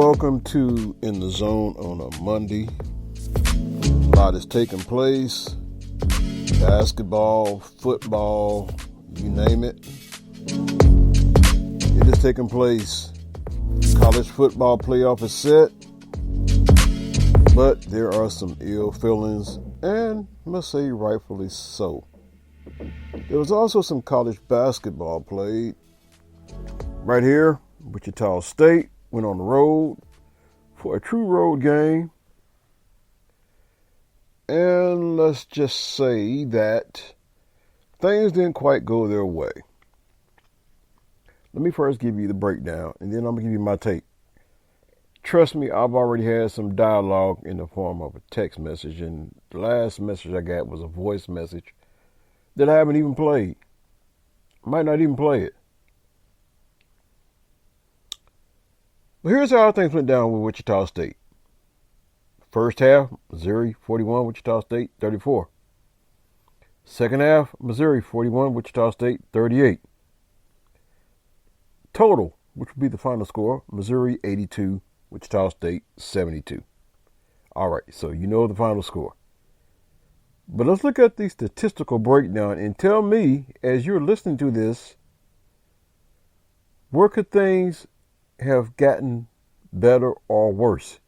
welcome to In the Zone on a Monday. A lot is taking place. Basketball, football, you name it. It is taking place. College football playoff is set. But there are some ill feelings, and I must say rightfully so. There was also some college basketball played. Right here, Wichita State went on the road for a true road game. And let's just say that things didn't quite go their way. Let me first give you the breakdown, and then I'm going to give you my take. Trust me, I've already had some dialogue in the form of a text message, and the last message I got was a voice message that I haven't even played. I might not even play it. But here's how things went down with Wichita State. First half, Missouri 41, Wichita State 34. Second half, Missouri 41, Wichita State 38. Total, which would be the final score, Missouri 82, Wichita State 72. All right, so you know the final score. But let's look at the statistical breakdown and tell me, as you're listening to this, where could things have gotten better or worse?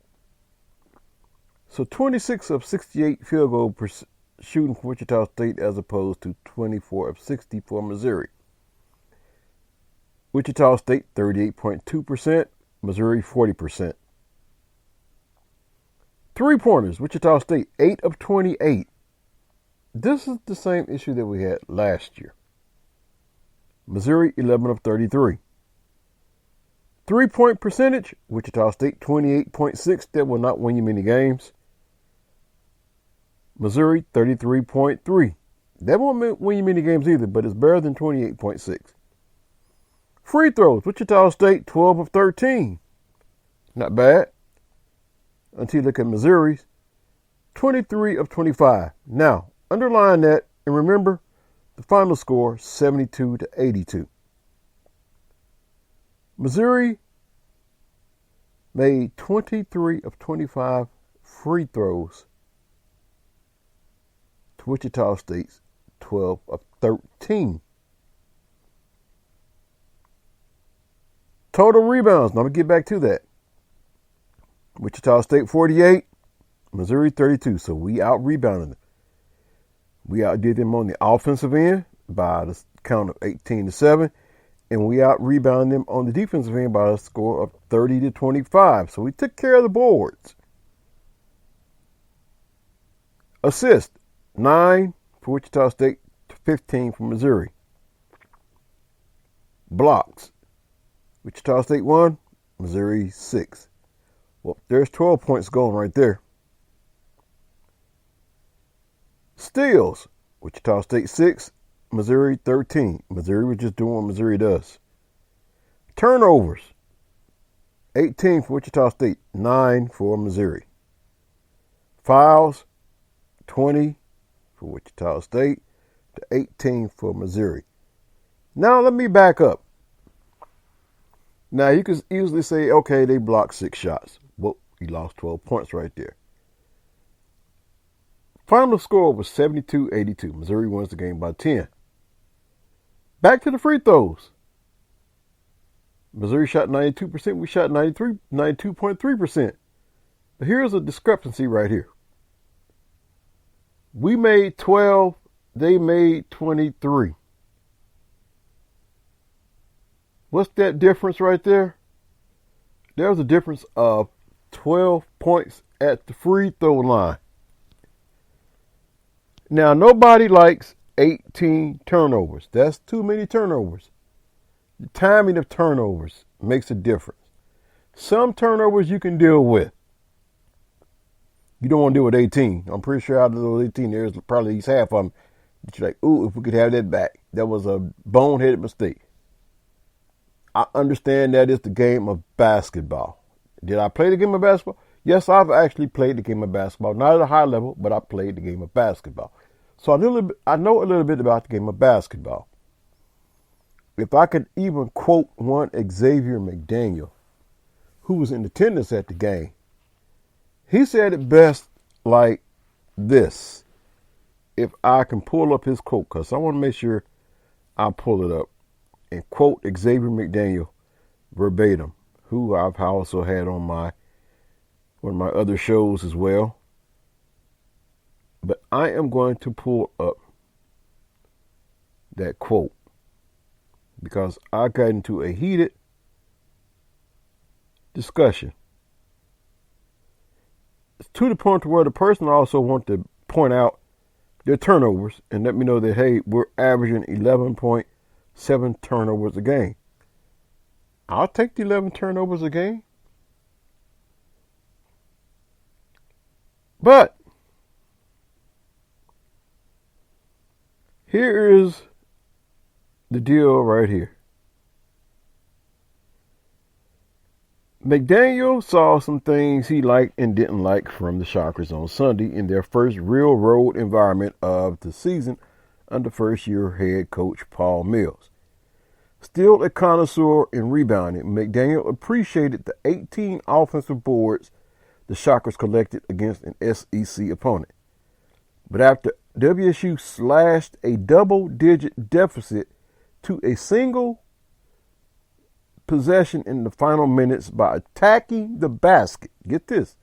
So 26 of 68 field goal shooting for Wichita State as opposed to 24 of 60 for Missouri. Wichita State 38.2%, Missouri 40%. Three-pointers, Wichita State 8 of 28. This is the same issue that we had last year. Missouri 11 of 33. Three-point percentage, Wichita State 28.6. That will not win you many games. Missouri 33.3. That won't win you many games either, but it's better than 28.6. Free throws, Wichita State 12 of 13. Not bad. Until you look at Missouri's 23 of 25. Now, underline that and remember the final score 72 to 82. Missouri made 23 of 25 free throws to Wichita State's 12 of 13. Total rebounds. Now I'm going to get back to that. Wichita State 48, Missouri 32. So we out-rebounded them. We outdid them on the offensive end by the count of 18 to 7. And we out-rebounded them on the defensive end by a score of 30 to 25. So we took care of the boards. Assist, 9 for Wichita State, 15 for Missouri. Blocks, Wichita State 1, Missouri 6. Well, there's 12 points going right there. Steals, Wichita State 6, Missouri 13. Missouri was just doing what Missouri does. Turnovers, 18 for Wichita State, 9 for Missouri. Fouls, 20 for Wichita State to 18 for Missouri. Now let me back up. Now you can easily say, okay, they blocked 6 shots. Well, you lost 12 points right there. Final score was 72-82. Missouri wins the game by 10. Back to the free throws. Missouri shot 92%. We shot 92.3%. But here's a discrepancy right here. We made 12. They made 23. What's that difference right there? There's a difference of 12 points at the free throw line. Now, nobody likes 18 turnovers. That's too many turnovers. The timing of turnovers makes a difference. Some turnovers you can deal with. You don't want to deal with 18. I'm pretty sure out of those 18, there's probably at least half of them that you're like, ooh, if we could have that back. That was a boneheaded mistake. I understand that it's the game of basketball. Did I play the game of basketball? Yes, I've actually played the game of basketball. Not at a high level, but I played the game of basketball. So I know a little bit about the game of basketball. If I could even quote one Xavier McDaniel, who was in attendance at the game. He said it best like this. If I can pull up his quote, because I want to make sure I pull it up and quote Xavier McDaniel verbatim, who I've also had on one of my other shows as well. But I am going to pull up that quote because I got into a heated discussion. It's to the point where the person also wanted to point out their turnovers and let me know that, hey, we're averaging 11.7 turnovers a game. I'll take the 11 turnovers a game. But here is the deal right here. McDaniel saw some things he liked and didn't like from the Shockers on Sunday in their first real road environment of the season under first-year head coach Paul Mills. Still a connoisseur in rebounding, McDaniel appreciated the 18 offensive boards the Shockers collected against an SEC opponent. But after WSU slashed a double-digit deficit to a single possession in the final minutes by attacking the basket. Get this.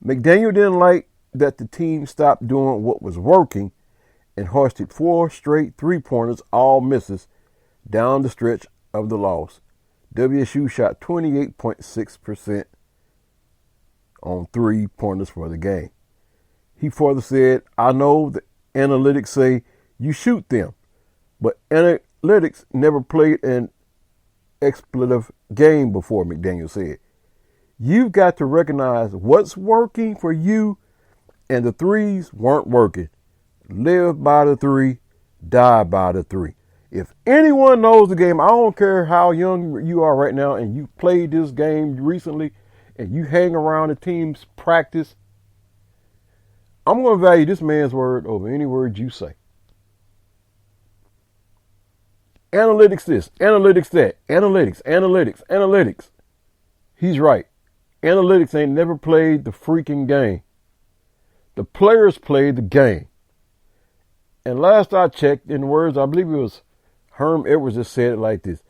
McDaniel didn't like that the team stopped doing what was working and hoisted 4 straight three-pointers, all misses, down the stretch of the loss. WSU shot 28.6% on three-pointers for the game. He further said, I know the analytics say you shoot them, but analytics never played an expletive game before, McDaniel said. You've got to recognize what's working for you, and the threes weren't working. Live by the three, die by the three. If anyone knows the game, I don't care how young you are right now, and you played this game recently, and you hang around the team's practice, I'm going to value this man's word over any word you say. Analytics this, analytics that, analytics. He's right. Analytics ain't never played the freaking game. The players played the game. And last I checked, in words, I believe it was Herm Edwards that said it like this.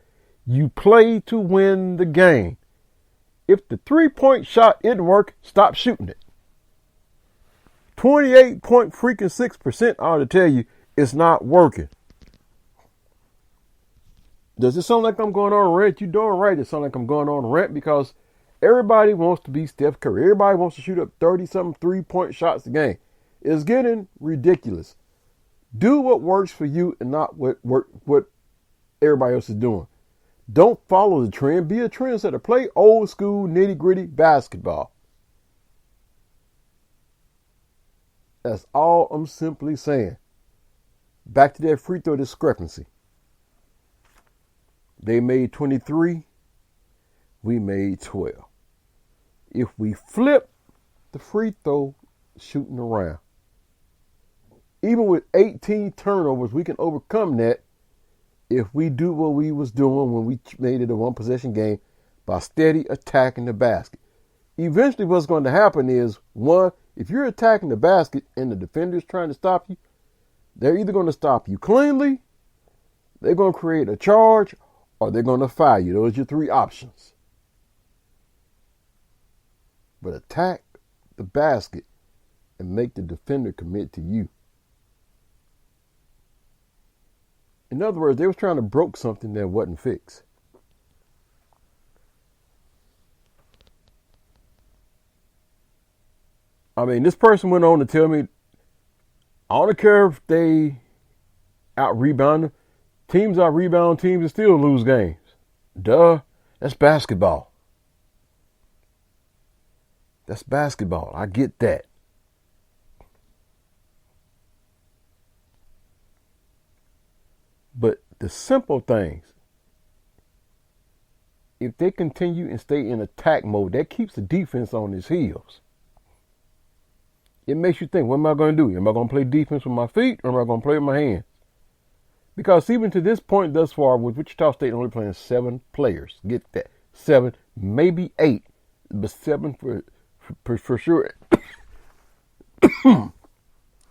You play to win the game. If the three-point shot didn't work, stop shooting it. 28.6% ought to tell you it's not working. Does it sound like I'm going on a rant? You're doing right. It sounds like I'm going on a rant because everybody wants to be Steph Curry. Everybody wants to shoot up 30-something three-point shots a game. It's getting ridiculous. Do what works for you and not what everybody else is doing. Don't follow the trend. Be a trendsetter. Play old school, nitty-gritty basketball. That's all I'm simply saying. Back to that free throw discrepancy. They made 23. We made 12. If we flip the free throw shooting around, even with 18 turnovers, we can overcome that if we do what we was doing when we made it a one-possession game by steady attacking the basket. Eventually what's going to happen is, one, if you're attacking the basket and the defender's trying to stop you, they're either going to stop you cleanly, they're going to create a charge, or they're going to foul you. Those are your 3 options. But attack the basket and make the defender commit to you. In other words, they was trying to broke something that wasn't fixed. I mean, this person went on to tell me, I don't care if they out-rebound. Teams out-rebound teams and still lose games. Duh, that's basketball. That's basketball. I get that. But the simple things, if they continue and stay in attack mode, that keeps the defense on its heels. It makes you think, what am I going to do? Am I going to play defense with my feet or am I going to play with my hands? Because even to this point thus far, with Wichita State only playing 7 players, get that, 7, maybe 8, but 7 for sure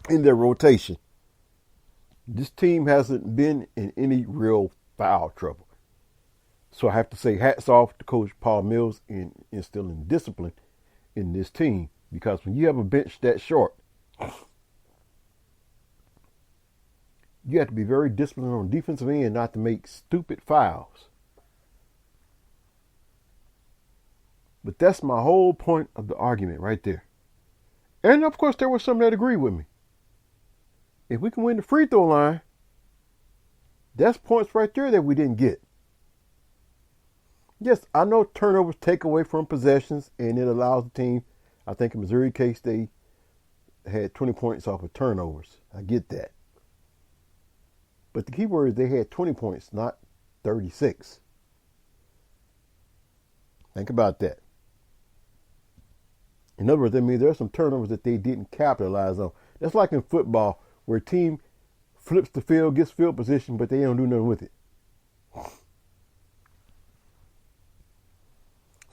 in their rotation. This team hasn't been in any real foul trouble. So I have to say hats off to Coach Paul Mills in instilling discipline in this team, because when you have a bench that short, you have to be very disciplined on defensive end not to make stupid fouls. But that's my whole point of the argument right there. And of course, there were some that agree with me. If we can win the free throw line, that's points right there that we didn't get. Yes, I know turnovers take away from possessions, and it allows the team, I think in Missouri case, they had 20 points off of turnovers. I get that. But the key word is they had 20 points, not 36. Think about that. In other words, that means there are some turnovers that they didn't capitalize on. That's like in football, where a team flips the field, gets field position, but they don't do nothing with it.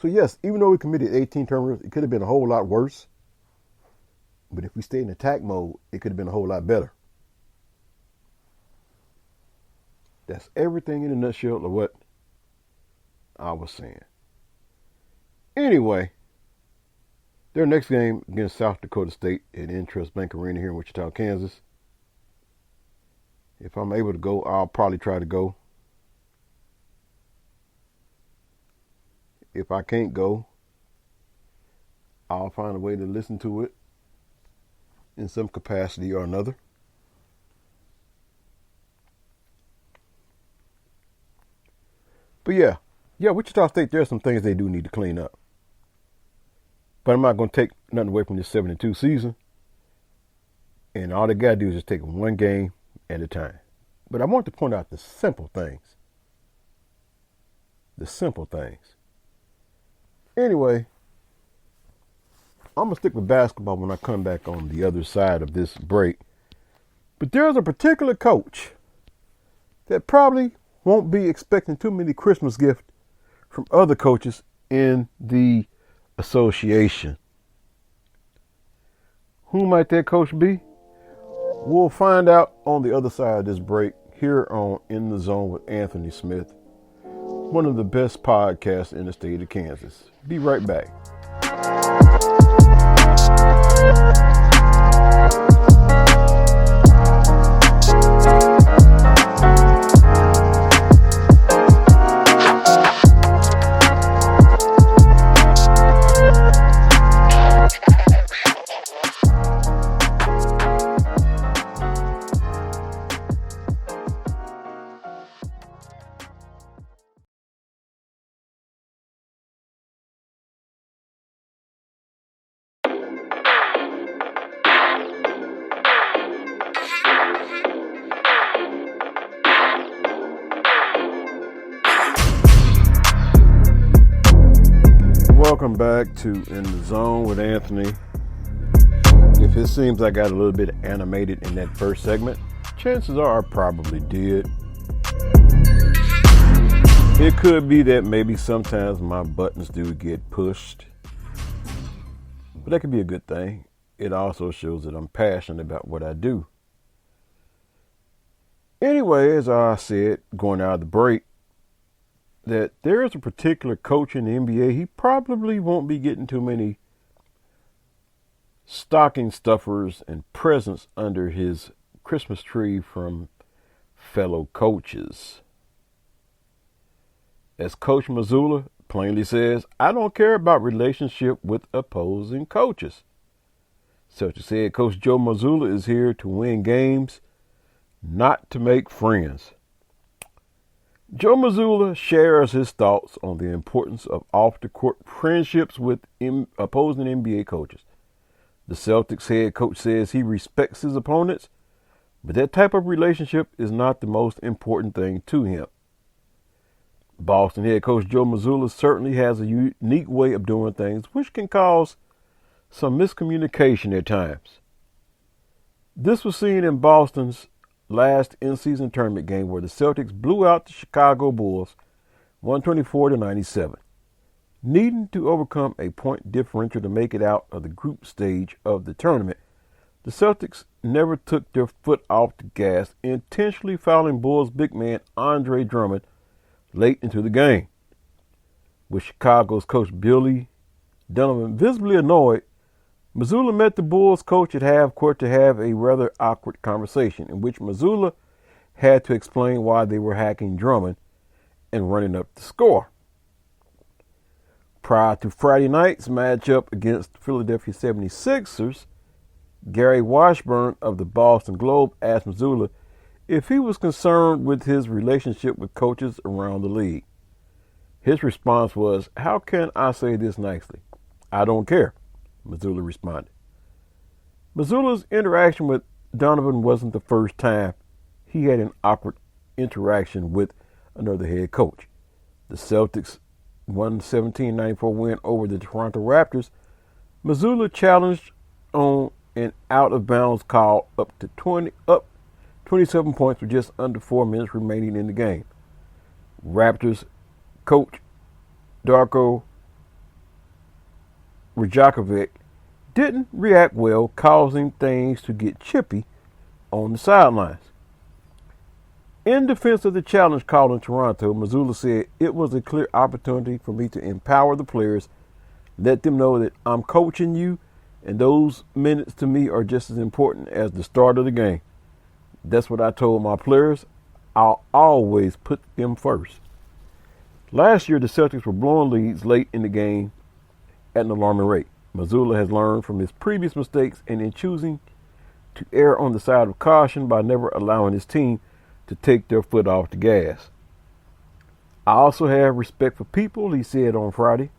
So yes, even though we committed 18 turnovers, it could have been a whole lot worse. But if we stayed in attack mode, it could have been a whole lot better. That's everything in a nutshell of what I was saying. Anyway, their next game against South Dakota State at Intrust Bank Arena here in Wichita, Kansas. If I'm able to go, I'll probably try to go. If I can't go, I'll find a way to listen to it in some capacity or another. But yeah, Wichita State, there are some things they do need to clean up. But I'm not going to take nothing away from this 7-2 season. And all they got to do is just take one game at a time. But I want to point out the simple things. The simple things. Anyway, I'm going to stick with basketball when I come back on the other side of this break. But there's a particular coach that probably won't be expecting too many Christmas gifts from other coaches in the association. Who might that coach be? We'll find out on the other side of this break here on In the Zone with Anthony Smith, one of the best podcasts in the state of Kansas. Be right back. Welcome back to In the Zone with Anthony. If it seems I got a little bit animated in that first segment, chances are I probably did. It could be that maybe sometimes my buttons do get pushed, but that could be a good thing. It also shows that I'm passionate about what I do. Anyway, as I said, going out of the break, that there is a particular coach in the NBA, he probably won't be getting too many stocking stuffers and presents under his Christmas tree from fellow coaches. As Coach Mazzulla plainly says, I don't care about relationship with opposing coaches. Celtics head coach Joe Mazzulla is here to win games, not to make friends. Joe Mazzulla shares his thoughts on the importance of off-the-court friendships with opposing NBA coaches. The Celtics head coach says he respects his opponents, but that type of relationship is not the most important thing to him. Boston head coach Joe Mazzulla certainly has a unique way of doing things, which can cause some miscommunication at times. This was seen in Boston's last in-season tournament game where the Celtics blew out the Chicago Bulls 124-97. Needing to overcome a point differential to make it out of the group stage of the tournament, the Celtics never took their foot off the gas, intentionally fouling Bulls big man Andre Drummond late into the game. With Chicago's coach Billy Donovan visibly annoyed, Mazzulla met the Bulls coach at half court to have a rather awkward conversation in which Mazzulla had to explain why they were hacking Drummond and running up the score. Prior to Friday night's matchup against the Philadelphia 76ers, Gary Washburn of the Boston Globe asked Mazzulla if he was concerned with his relationship with coaches around the league. His response was, "How can I say this nicely? I don't care," Mazzulla responded. Mazzulla's interaction with Donovan wasn't the first time he had an awkward interaction with another head coach. The Celtics' 117-94 win over the Toronto Raptors, Mazzulla challenged on an out-of-bounds call up 27 points with just under 4 minutes remaining in the game. Raptors coach Darko Rajakovic didn't react well, causing things to get chippy on the sidelines. In defense of the challenge called in Toronto, Mazzulla said, "It was a clear opportunity for me to empower the players, let them know that I'm coaching you, and those minutes to me are just as important as the start of the game. That's what I told my players. I'll always put them first." Last year, the Celtics were blowing leads late in the game at an alarming rate. Mazzulla has learned from his previous mistakes and in choosing to err on the side of caution by never allowing his team to take their foot off the gas. "I also have respect for people," he said on Friday.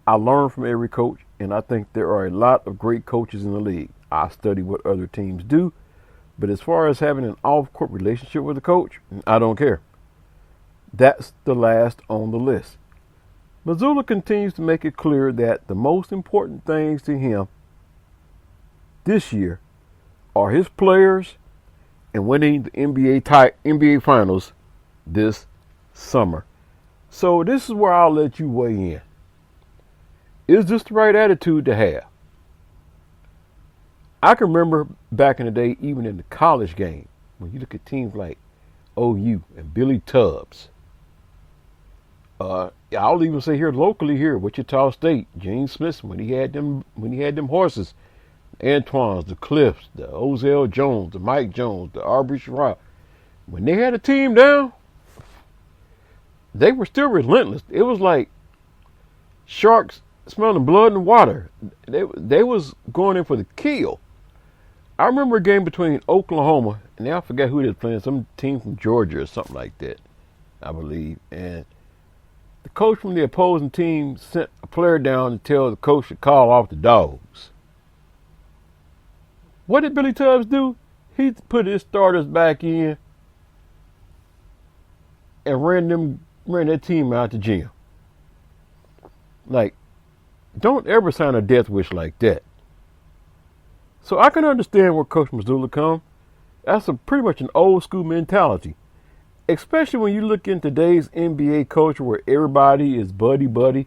"I learn from every coach, and I think there are a lot of great coaches in the league. I study what other teams do, but as far as having an off-court relationship with a coach, I don't care." That's the last on the list. Mazzulla continues to make it clear that the most important things to him this year are his players and winning the NBA Finals this summer. So this is where I'll let you weigh in. Is this the right attitude to have? I can remember back in the day, even in the college game, when you look at teams like OU and Billy Tubbs. I'll even say here locally here, Wichita State, Gene Smith, when he had them horses, Antoine's, the Cliffs, the Ozell Jones, the Mike Jones, the Aubrey Sherrod. When they had a team down, they were still relentless. It was like sharks smelling blood and water. They was going in for the kill. I remember a game between Oklahoma, and I forget who they were playing, some team from Georgia or something like that, I believe. And the coach from the opposing team sent a player down to tell the coach to call off the dogs. What did Billy Tubbs do? He put his starters back in and ran that team out the gym. Like, don't ever sign a death wish like that. So I can understand where Coach Mazzulla comes. That's pretty much an old school mentality. Especially when you look in today's NBA culture where everybody is buddy-buddy.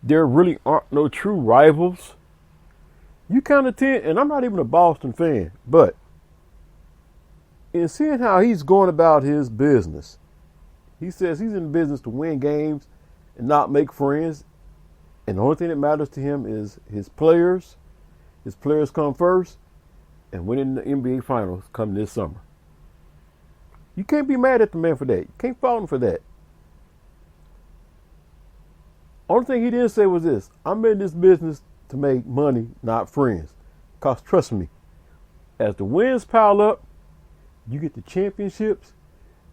There really aren't no true rivals. You kind of tend, and I'm not even a Boston fan, but in seeing how he's going about his business, he says he's in business to win games and not make friends. And the only thing that matters to him is his players. His players come first, and winning the NBA Finals come this summer. You can't be mad at the man for that. You can't fault him for that. Only thing he didn't say was this: "I'm in this business to make money, not friends." Because trust me, as the wins pile up, you get the championships,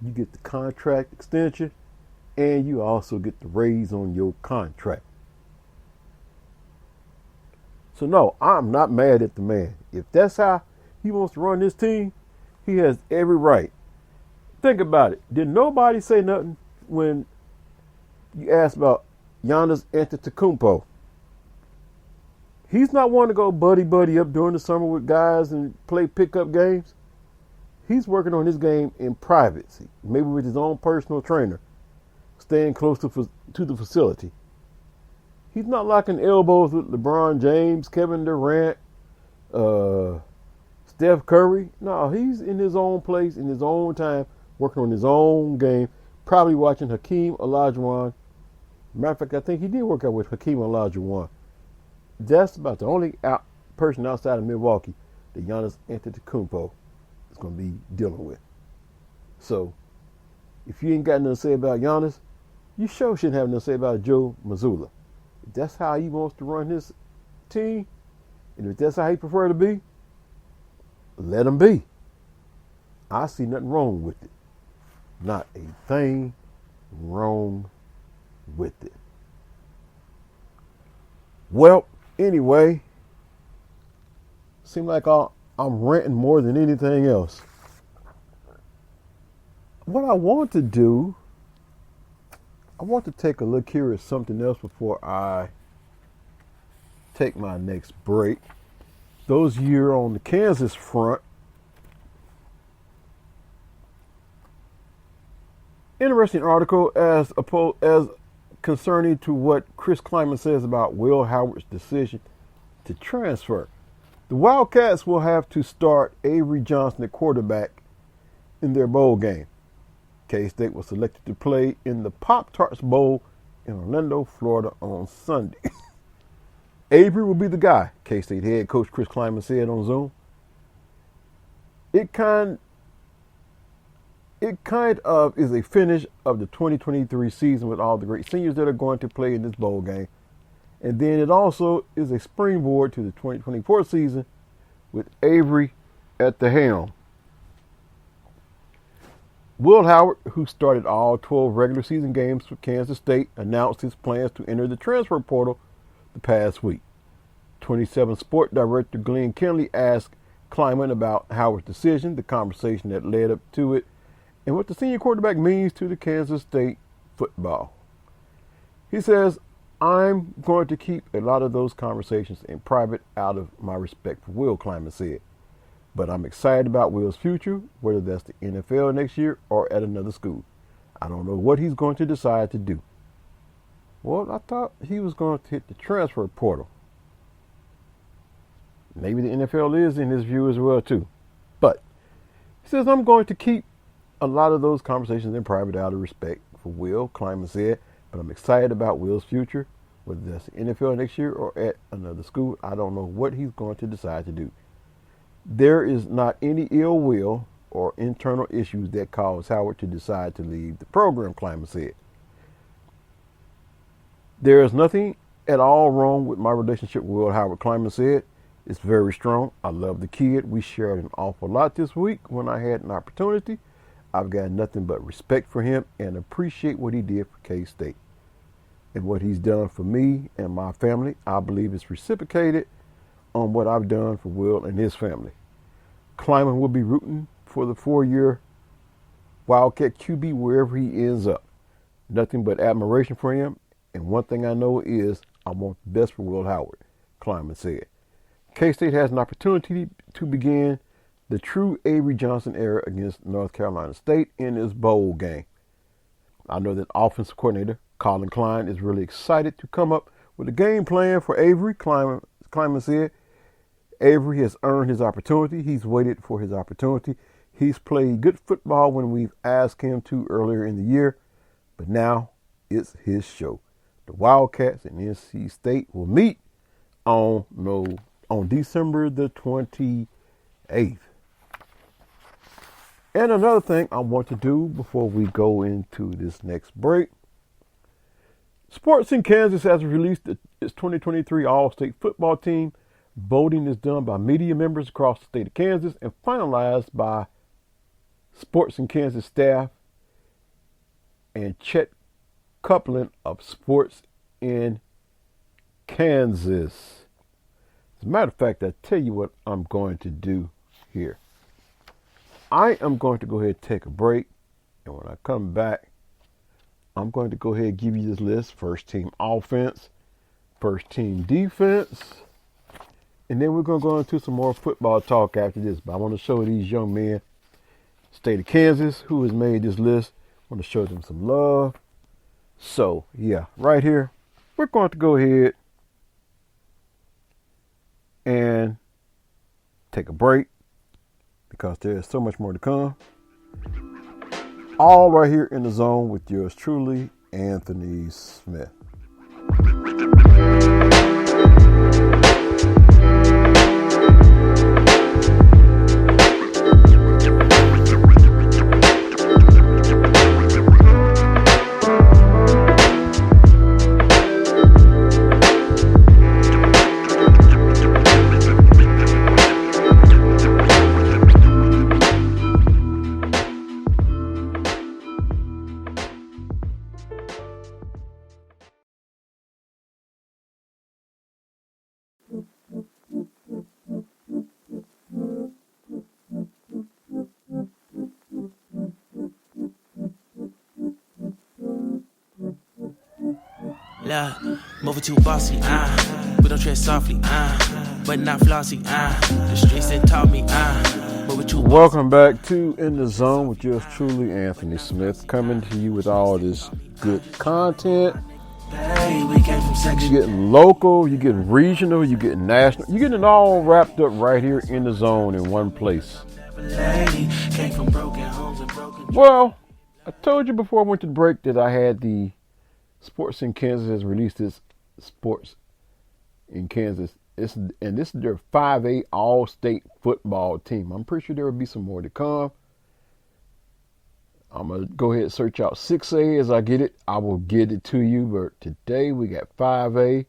you get the contract extension, and you also get the raise on your contract. So no, I'm not mad at the man. If that's how he wants to run this team, he has every right. Think about it. Did nobody say nothing when you asked about Giannis Antetokounmpo? He's not one to go buddy up during the summer with guys and play pickup games. He's working on his game in privacy, maybe with his own personal trainer, staying close to the facility. He's not locking elbows with LeBron James, Kevin Durant, Steph Curry. No, he's in his own place, in his own time, working on his own game, probably watching Hakeem Olajuwon. Matter of fact, I think he did work out with Hakeem Olajuwon. That's about the only person outside of Milwaukee that Giannis Antetokounmpo is going to be dealing with. So, if you ain't got nothing to say about Giannis, you sure shouldn't have nothing to say about Joe Mazzulla. If that's how he wants to run his team, and if that's how he prefer to be, let him be. I see nothing wrong with it. Not a thing wrong with it. Well, anyway, seems like I'm ranting more than anything else. What I want to do, I want to take a look here at something else before I take my next break. Those of you on the Kansas front, interesting article as concerning to what Chris Kleiman says about Will Howard's decision to transfer. The Wildcats will have to start Avery Johnson at quarterback in their bowl game. K-State was selected to play in the Pop-Tarts Bowl in Orlando, Florida on Sunday. Avery will be the guy, K-State head coach Chris Kleiman said on Zoom. It kind of is a finish of the 2023 season with all the great seniors that are going to play in this bowl game. And then it also is a springboard to the 2024 season with Avery at the helm. Will Howard, who started all 12 regular season games for Kansas State, announced his plans to enter the transfer portal the past week. 27 Sport Director Glenn Kinley asked Kleiman about Howard's decision, the conversation that led up to it, and what the senior quarterback means to the Kansas State football. He says, I'm going to keep a lot of those conversations in private out of my respect for Will, Kleiman said. But I'm excited about Will's future, whether that's the NFL next year or at another school. I don't know what he's going to decide to do. Well, I thought he was going to hit the transfer portal. Maybe the NFL is in his view as well, too. But he says, I'm going to keep a lot of those conversations in private out of respect for Will, Kleiman said. But I'm excited about Will's future, whether that's the NFL next year or at another school. I don't know what he's going to decide to do. There is not any ill will or internal issues that cause Howard to decide to leave the program, Kleiman said. There is nothing at all wrong with my relationship with Will Howard, Kleiman said. It's very strong. I love the kid. We shared an awful lot this week when I had an opportunity. I've got nothing but respect for him and appreciate what he did for K-State. And what he's done for me and my family, I believe is reciprocated on what I've done for Will and his family. Kleiman will be rooting for the 4-year Wildcat QB wherever he ends up. Nothing but admiration for him. And one thing I know is I want the best for Will Howard, Kleiman said. K-State has an opportunity to begin the true Avery Johnson era against North Carolina State in this bowl game. I know that offensive coordinator Colin Klein is really excited to come up with a game plan for Avery, Kleiman said. Avery has earned his opportunity. He's waited for his opportunity. He's played good football when we've asked him to earlier in the year, but now it's his show. The Wildcats and NC State will meet on December the 28th. And another thing I want to do before we go into this next break, Sports in Kansas has released its 2023 All-State football team. Voting is done by media members across the state of Kansas and finalized by Sports in Kansas staff and Chet Copeland of Sports in Kansas. As a matter of fact, I'll tell you what I'm going to do here. I am going to go ahead and take a break, and when I come back, I'm going to go ahead and give you this list. First team offense, first team defense, and then we're going to go into some more football talk after this. But I want to show these young men, state of Kansas, who has made this list. I want to show them some love. So, yeah, right here, we're going to go ahead and take a break because there's so much more to come. All right here in the zone with yours truly, Anthony Smith. Moving too bossy, we don't tread softly, but not flossy, the streets that taught me, moving too bossy. Welcome back to In the Zone with yours truly, Anthony Smith, coming to you with all this good content. You're getting local, you're getting regional, you're getting national, you're getting it all wrapped up right here in the zone in one place. Well, I told you before I went to the break that I had the Sports in Kansas has released this Sports in Kansas. This is their 5A All-State football team. I'm pretty sure there will be some more to come. I'm going to go ahead and search out 6A as I get it. I will get it to you. But today we got 5A.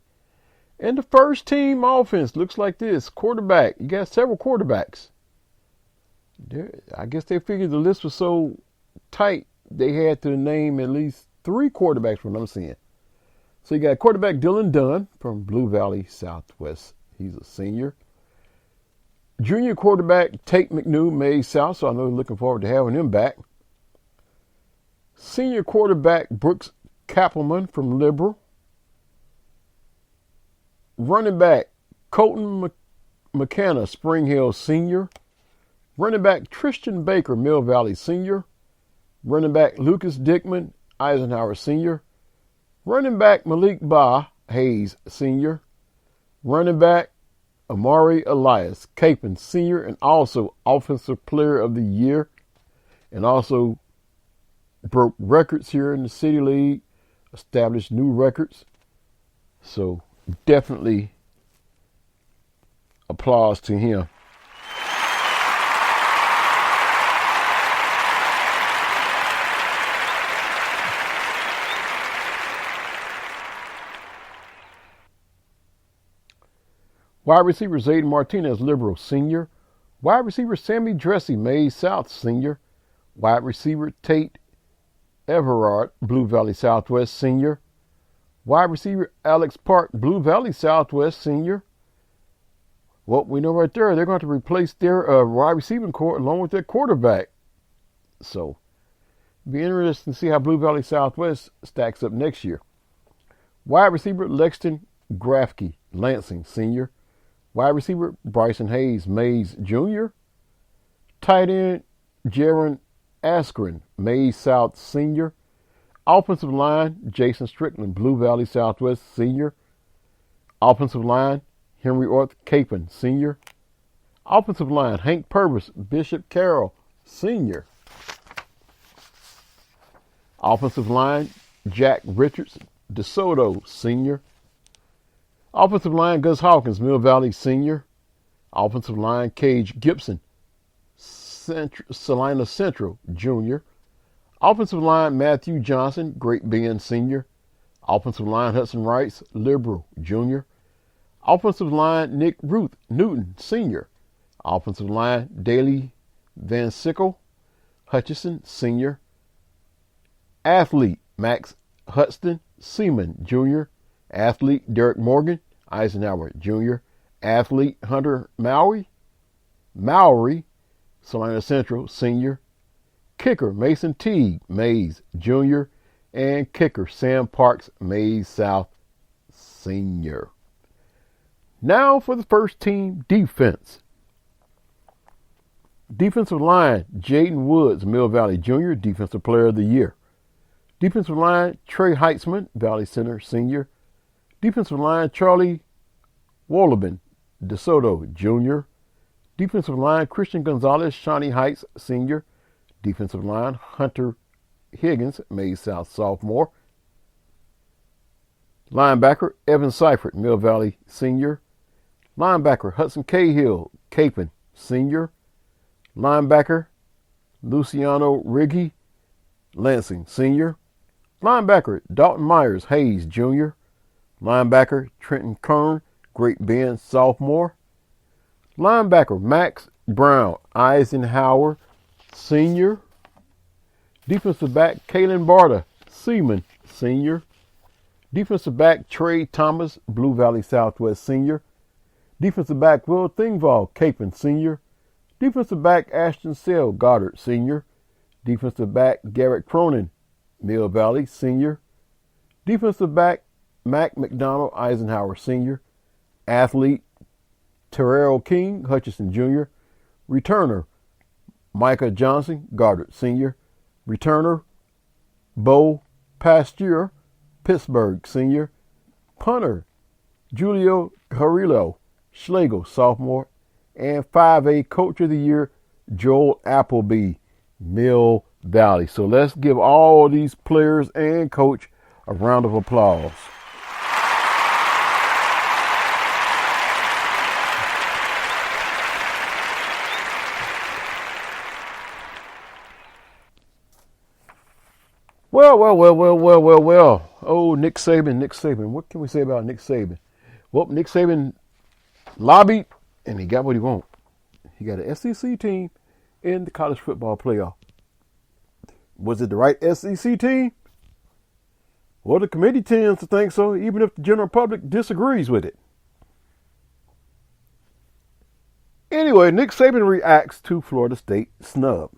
And the first team offense looks like this. Quarterback. You got several quarterbacks. I guess they figured the list was so tight they had to name at least 3 quarterbacks from what I'm seeing. So you got quarterback Dylan Dunn from Blue Valley Southwest. He's a senior. Junior quarterback Tate McNew, Maize South. So I know they're looking forward to having him back. Senior quarterback Brooks Kappelman from Liberal. Running back Colton McKenna, Spring Hill Senior. Running back Tristan Baker, Mill Valley Senior. Running back Lucas Dickman, Eisenhower Senior. Running back Malik Ba, Hayes Senior. Running back Amari Elias, Capon Senior, and also Offensive Player of the Year. And also broke records here in the City League, established new records. So definitely applause to him. Wide receiver Zayden Martinez, Liberal Senior. Wide receiver Sammy Dressy, Maize South Senior. Wide receiver Tate Everard, Blue Valley Southwest Senior. Wide receiver Alex Park, Blue Valley Southwest Senior. Well, we know right there they're going to replace their wide receiving core along with their quarterback. So, it'll be interesting to see how Blue Valley Southwest stacks up next year. Wide receiver Lexington Grafke, Lansing Senior. Wide receiver Bryson Hayes, Maize Jr. Tight end Jaron Askren, Maize South Senior. Offensive line Jason Strickland, Blue Valley Southwest Senior. Offensive line Henry Orth Capon Senior. Offensive line Hank Purvis, Bishop Carroll Senior. Offensive line Jack Richards, DeSoto Senior. Offensive line, Gus Hawkins, Mill Valley Senior. Offensive line, Cage Gibson, Salina Central Jr. Offensive line, Matthew Johnson, Great Bend Senior. Offensive line, Hudson Rice, Liberal Jr. Offensive line, Nick Ruth Newton Senior. Offensive line, Daley Van Sickle, Hutchison Senior. Athlete, Max Hudson Seaman Jr. Athlete Derek Morgan, Eisenhower Jr. Athlete Hunter Mowry, Salina Central Senior. Kicker Mason Teague, Maize Jr. And kicker Sam Parks, Maize South Senior. Now for the first team defense. Defensive line, Jaden Woods, Mill Valley Jr., Defensive Player of the Year. Defensive line, Trey Heitzman, Valley Center Senior. Defensive line, Charlie Wolleben DeSoto, Jr. Defensive line, Christian Gonzalez, Shawnee Heights, Sr. Defensive line, Hunter Higgins, Maize South, Sophomore. Linebacker, Evan Seifert, Mill Valley, Sr. Linebacker, Hudson Cahill, Capon, Sr. Linebacker, Luciano Riggi, Lansing, Sr. Linebacker, Dalton Myers, Hayes, Jr. Linebacker, Trenton Kern, Great Bend, Sophomore. Linebacker, Max Brown, Eisenhower, Sr. Defensive back, Kalen Barta, Seaman, Sr. Defensive back, Trey Thomas, Blue Valley Southwest, Sr. Defensive back, Will Thingvall, Capon, Sr. Defensive back, Ashton Sell, Goddard, Sr. Defensive back, Garrett Cronin, Mill Valley, Sr. Defensive back, Mac McDonald, Eisenhower, Sr. Athlete, Terrell King, Hutchinson, Jr. Returner, Micah Johnson, Goddard, Sr. Returner, Bo Pasteur, Pittsburgh, Sr. Punter, Julio Carrillo, Schlegel, Sophomore. And 5A Coach of the Year, Joel Appleby, Mill Valley. So let's give all these players and coach a round of applause. Well. Oh, Nick Saban. What can we say about Nick Saban? Well, Nick Saban lobbied, and he got what he wanted. He got an SEC team in the college football playoff. Was it the right SEC team? Well, the committee tends to think so, even if the general public disagrees with it. Anyway, Nick Saban reacts to Florida State snub.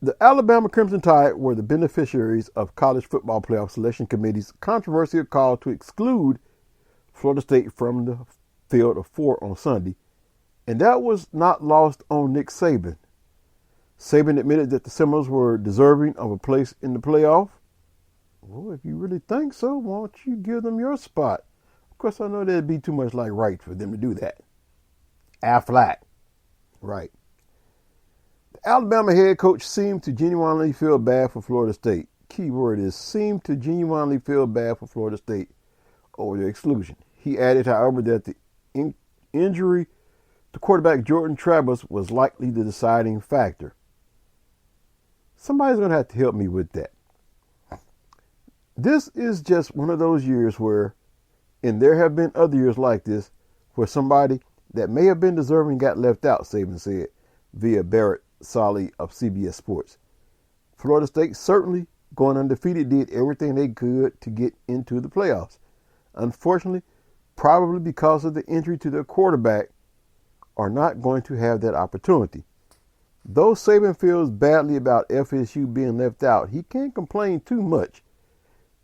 The Alabama Crimson Tide were the beneficiaries of College Football Playoff Selection Committee's controversial call to exclude Florida State from the field of 4 on Sunday, and that was not lost on Nick Saban. Saban admitted that the Seminoles were deserving of a place in the playoff. Well, if you really think so, why don't you give them your spot? Of course, I know that'd be too much like right for them to do that. Aflac. Right. The Alabama head coach seemed to genuinely feel bad for Florida State. Key word is seemed to genuinely feel bad for Florida State over their exclusion. He added, however, that the injury to quarterback Jordan Travis was likely the deciding factor. Somebody's going to have to help me with that. This is just one of those years where, and there have been other years like this, where somebody that may have been deserving got left out, Saban said, via Barrett Solly of CBS Sports. Florida State certainly, going undefeated, did everything they could to get into the playoffs. Unfortunately, probably because of the injury to their quarterback, are not going to have that opportunity. Though Saban feels badly about FSU being left out, he can't complain too much.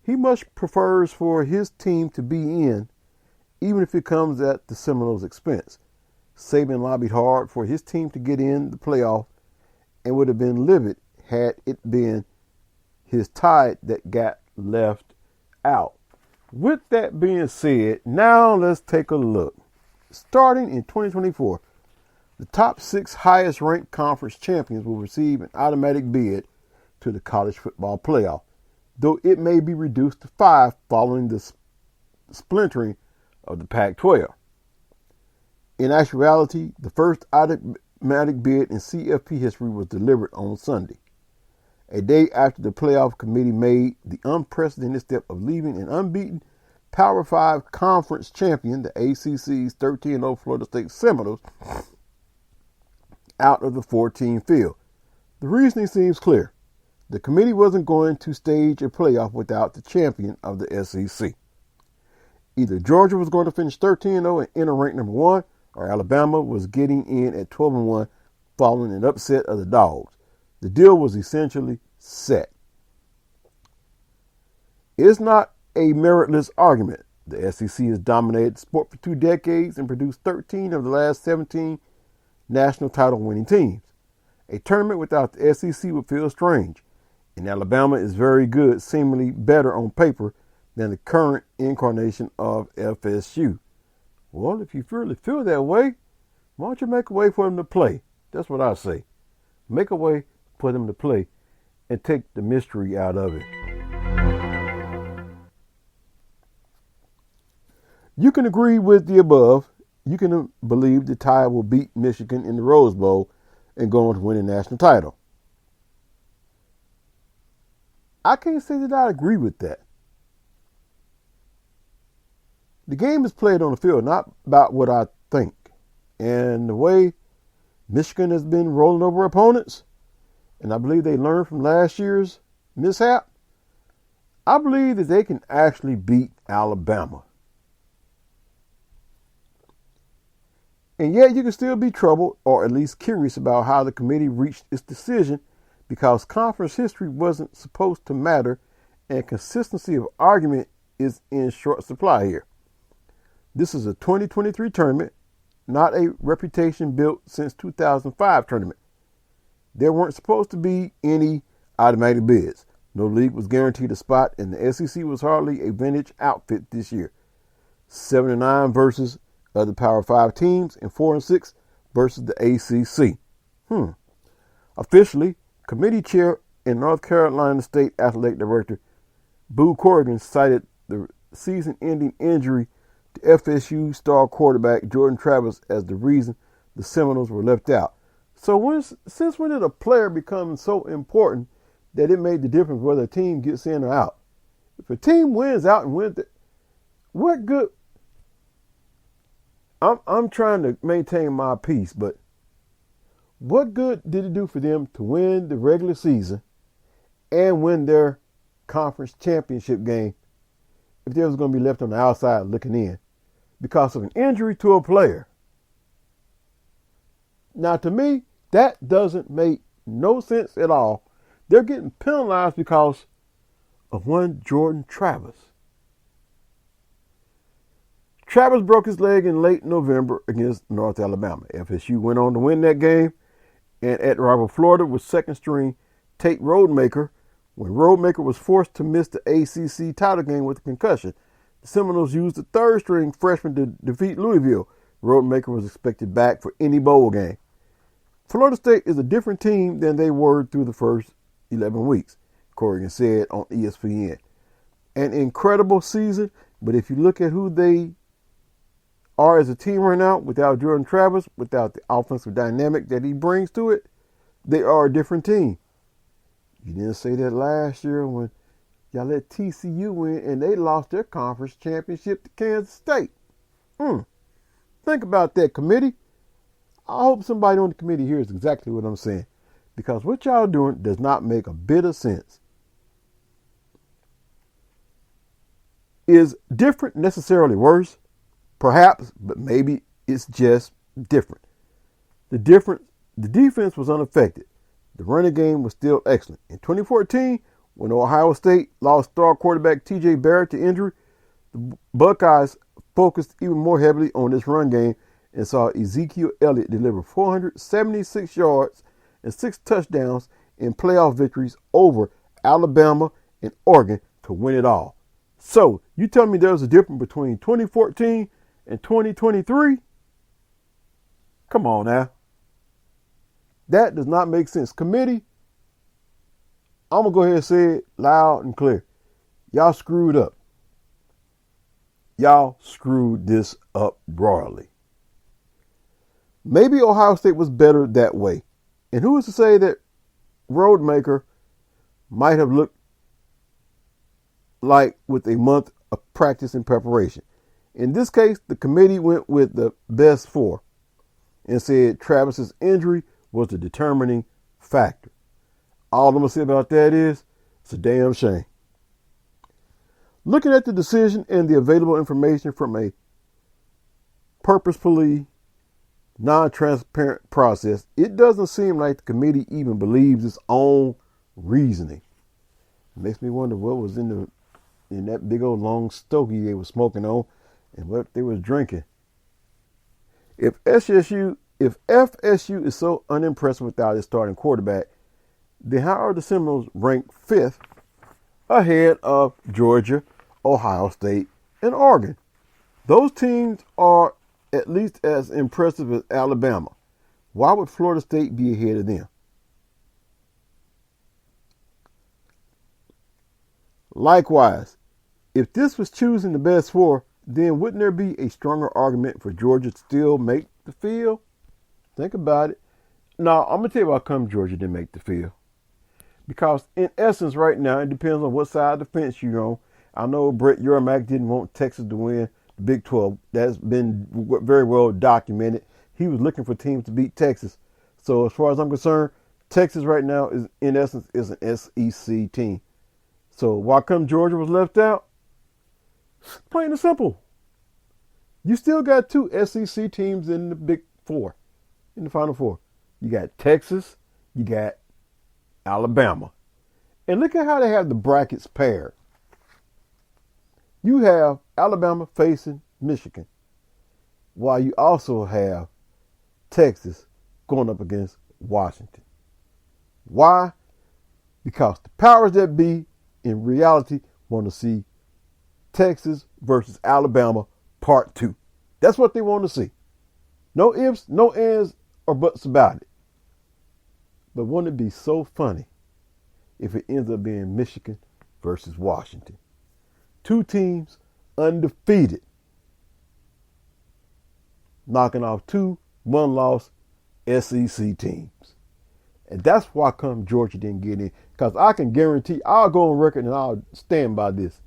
He much prefers for his team to be in, even if it comes at the Seminoles' expense. Saban lobbied hard for his team to get in the playoff and would have been livid had it been his Tide that got left out. With that being said, now let's take a look. Starting in 2024, the top 6 highest ranked conference champions will receive an automatic bid to the college football playoff, though it may be reduced to 5 following the splintering of the Pac-12. In actuality, the first automatic bid in CFP history was delivered on Sunday, a day after the playoff committee made the unprecedented step of leaving an unbeaten Power 5 conference champion, the ACC's 13-0 Florida State Seminoles, out of the 14 field. The reasoning seems clear. The committee wasn't going to stage a playoff without the champion of the SEC. Either Georgia was going to finish 13-0 and enter ranked number 1, or Alabama was getting in at 12-1 following an upset of the Dogs. The deal was essentially set. It's not a meritless argument. The SEC has dominated the sport for 2 decades and produced 13 of the last 17 national title winning teams. A tournament without the SEC would feel strange. And Alabama is very good, seemingly better on paper than the current incarnation of FSU. Well, if you really feel that way, why don't you make a way for them to play? That's what I say. Make a way for them to play and take the mystery out of it. You can agree with the above. You can believe the Tide will beat Michigan in the Rose Bowl and go on to win a national title. I can't say that I agree with that. The game is played on the field, not about what I think. And the way Michigan has been rolling over opponents, and I believe they learned from last year's mishap, I believe that they can actually beat Alabama. And yet you can still be troubled, or at least curious about how the committee reached its decision, because conference history wasn't supposed to matter and consistency of argument is in short supply here. This is a 2023 tournament, not a reputation built since 2005 tournament. There weren't supposed to be any automatic bids. No league was guaranteed a spot, and the SEC was hardly a vintage outfit this year. 7-9 versus other Power 5 teams, and 4-6 versus the ACC. Officially, committee chair and North Carolina State athletic director Boo Corrigan cited the season-ending injury to FSU star quarterback Jordan Travis as the reason the Seminoles were left out. So since when did a player become so important that it made the difference whether a team gets in or out? If a team wins out and wins it, what good? I'm trying to maintain my peace, but what good did it do for them to win the regular season and win their conference championship game if they was going to be left on the outside looking in because of an injury to a player? Now, to me, that doesn't make no sense at all. They're getting penalized because of one Jordan Travis. Travis broke his leg in late November against North Alabama. FSU went on to win that game, and at rival Florida with second-string Tate Rodemaker, when Rodemaker was forced to miss the ACC title game with a concussion, the Seminoles used the third-string freshman to defeat Louisville. Rodemaker was expected back for any bowl game. Florida State is a different team than they were through the first 11 weeks, Corrigan said on ESPN. An incredible season, but if you look at who they are as a team right now, without Jordan Travis, without the offensive dynamic that he brings to it, they are a different team. You didn't say that last year when y'all let TCU win and they lost their conference championship to Kansas State. Think about that, committee. I hope somebody on the committee hears exactly what I'm saying, because what y'all doing does not make a bit of sense. Is different necessarily worse? Perhaps, but maybe it's just different. The defense was unaffected. The running game was still excellent. In 2014, when Ohio State lost star quarterback T.J. Barrett to injury, the Buckeyes focused even more heavily on this run game and saw Ezekiel Elliott deliver 476 yards and 6 touchdowns in playoff victories over Alabama and Oregon to win it all. So, you tell me there's a difference between 2014 and 2023? Come on now. That does not make sense. Committee, I'm going to go ahead and say it loud and clear. Y'all screwed up. Y'all screwed this up royally. Maybe Ohio State was better that way. And who is to say that Rodemaker might have looked like with a month of practice and preparation? In this case, the committee went with the best 4 and said Travis's injury was the determining factor. All I'm going to say about that is it's a damn shame. Looking at the decision and the available information from a purposefully non-transparent process, it doesn't seem like the committee even believes its own reasoning. It makes me wonder what was in that big old long stogie they were smoking on and what they was drinking. If FSU is so unimpressive without its starting quarterback, Then how are the Seminoles ranked 5th ahead of Georgia, Ohio State, and Oregon? Those teams are at least as impressive as Alabama. Why would Florida State be ahead of them? Likewise, if this was choosing the best four, then wouldn't there be a stronger argument for Georgia to still make the field? Think about it. Now, I'm going to tell you why come Georgia didn't make the field. Because in essence, right now, it depends on what side of the fence you're on. I know Brett Yormark didn't want Texas to win the Big 12. That's been very well documented. He was looking for teams to beat Texas. So as far as I'm concerned, Texas right now is, in essence, is an SEC team. So why come Georgia was left out? Plain and simple. You still got 2 SEC teams in the Big 4, in the Final Four. You got Texas, you got Alabama. And look at how they have the brackets paired. You have Alabama facing Michigan, while you also have Texas going up against Washington. Why? Because the powers that be in reality want to see Texas versus Alabama part 2. That's what they want to see. No ifs, no ands, or buts about it. But wouldn't it be so funny if it ends up being Michigan versus Washington? 2 teams undefeated, knocking off 2 one-loss SEC teams. And that's why come Georgia didn't get in. Because I can guarantee, I'll go on record and I'll stand by this.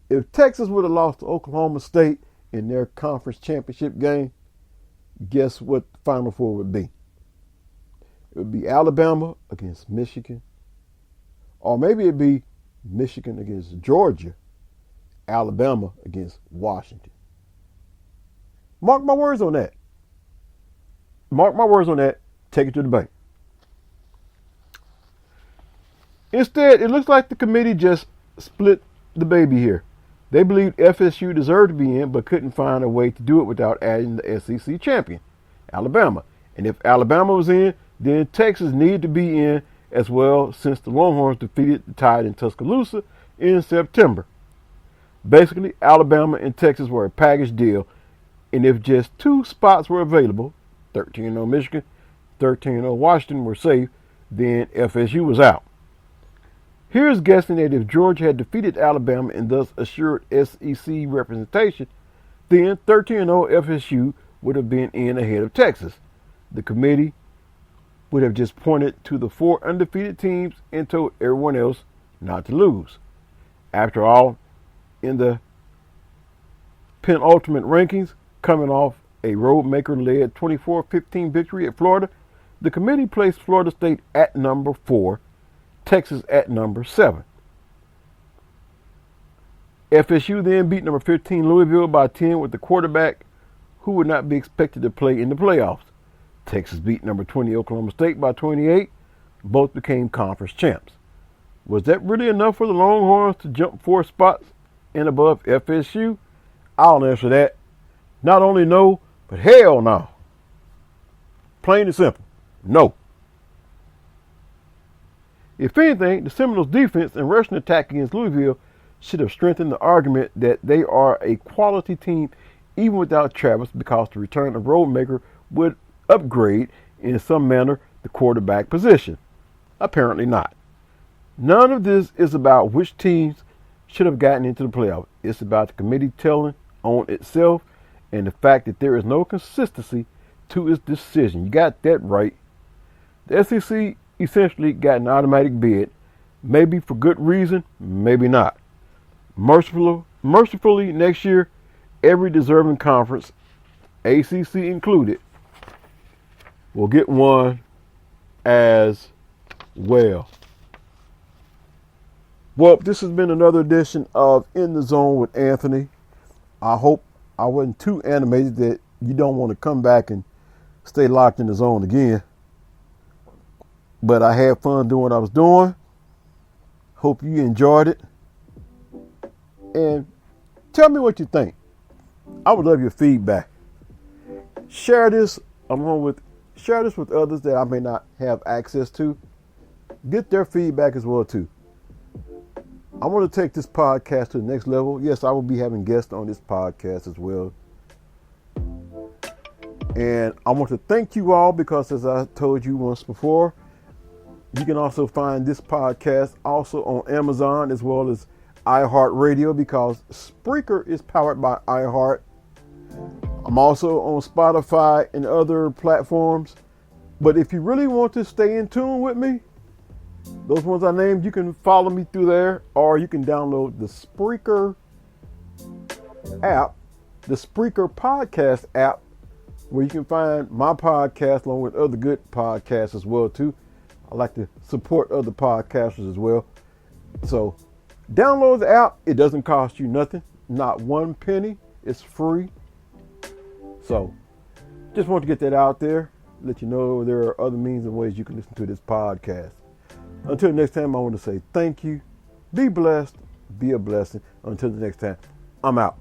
If Texas would have lost to Oklahoma State in their conference championship game, guess what the Final Four would be? It would be Alabama against Michigan. Or maybe it'd be Michigan against Georgia, Alabama against Washington. Mark my words on that. Mark my words on that. Take it to the bank. Instead, it looks like the committee just split the baby here. They believed FSU deserved to be in, but couldn't find a way to do it without adding the SEC champion, Alabama. And if Alabama was in, then Texas needed to be in as well, since the Longhorns defeated the Tide in Tuscaloosa in September. Basically, Alabama and Texas were a package deal, and if just 2 spots were available, 13-0 Michigan, 13-0 Washington were safe, then FSU was out. Here's guessing that if Georgia had defeated Alabama and thus assured SEC representation, then 13-0 FSU would have been in ahead of Texas. The committee would have just pointed to the 4 undefeated teams and told everyone else not to lose. After all, in the penultimate rankings, coming off a Roadmaker-led 24-15 victory at Florida, the committee placed Florida State at number 4, Texas at number 7. FSU then beat number 15 Louisville by 10 with the quarterback who would not be expected to play in the playoffs. Texas beat number 20 Oklahoma State by 28. Both became conference champs. Was that really enough for the Longhorns to jump 4 spots and above FSU? I'll answer that. Not only no, but hell no. Plain and simple. No. If anything, the Seminoles' defense and rushing attack against Louisville should have strengthened the argument that they are a quality team even without Travis, because the return of Roadmaker would upgrade in some manner the quarterback position. Apparently not. None of this is about which teams should have gotten into the playoffs. It's about the committee telling on itself and the fact that there is no consistency to its decision. You got that right. The SEC essentially got an automatic bid, maybe for good reason, maybe not. Mercifully, next year, every deserving conference, ACC included, will get one as well. Well, this has been another edition of In the Zone with Anthony. I hope I wasn't too animated that you don't want to come back and stay locked in the zone again. But I had fun doing what I was doing. Hope you enjoyed it. And tell me what you think. I would love your feedback. Share this with others that I may not have access to. Get their feedback as well too. I want to take this podcast to the next level. Yes, I will be having guests on this podcast as well. And I want to thank you all because, as I told you once before, you can also find this podcast also on Amazon as well as iHeartRadio, because Spreaker is powered by iHeart. I'm also on Spotify and other platforms. But if you really want to stay in tune with me, those ones I named, you can follow me through there, or you can download the Spreaker app, the Spreaker podcast app, where you can find my podcast along with other good podcasts as well too. I like to support other podcasters as well. So download the app. It doesn't cost you nothing, not one penny. It's free. So just want to get that out there, let you know there are other means and ways you can listen to this podcast. Until next time, I want to say thank you. Be blessed. Be a blessing. Until the next time, I'm out.